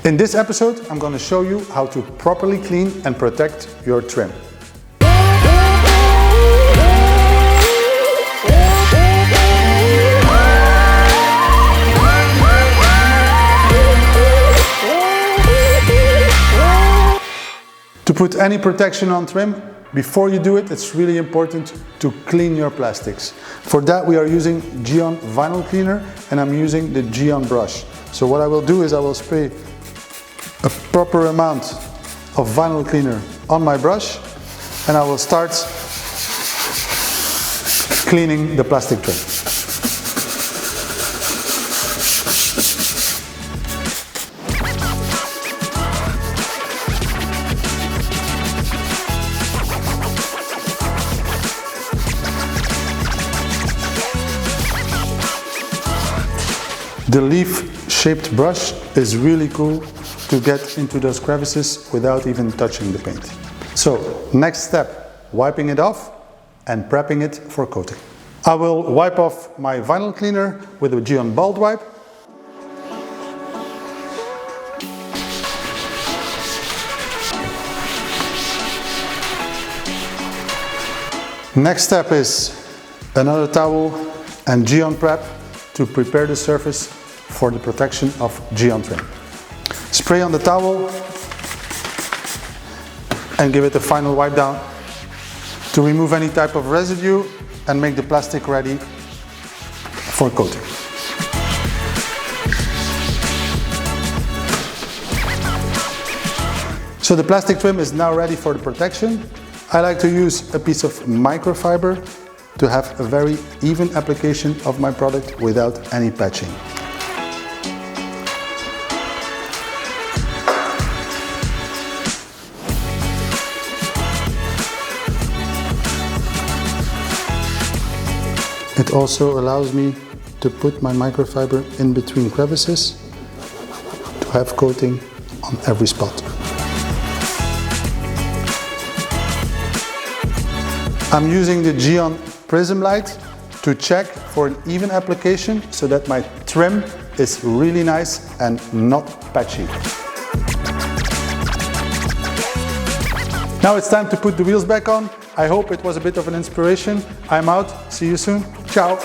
In this episode, I'm going to show you how to properly clean and protect your trim. To put any protection on trim, before you do it, it's really important to clean your plastics. For that, we are using GYEON vinyl cleaner, and I'm using the GYEON brush. So what I will do is I will spray a proper amount of vinyl cleaner on my brush, and I will start cleaning the plastic trim. The leaf-shaped brush is really cool to get into those crevices without even touching the paint. So, next step, wiping it off and prepping it for coating. I will wipe off my vinyl cleaner with a GYEON bald wipe. Next step is another towel and GYEON prep to prepare the surface for the protection of GYEON trim. Spray on the towel and give it a final wipe down to remove any type of residue and make the plastic ready for coating. So the plastic trim is now ready for the protection. I like to use a piece of microfiber to have a very even application of my product without any patching. It also allows me to put my microfiber in between crevices to have coating on every spot. I'm using the GYEON Prism light to check for an even application so that my trim is really nice and not patchy. Now it's time to put the wheels back on. I hope it was a bit of an inspiration. I'm out. See you soon. Ciao.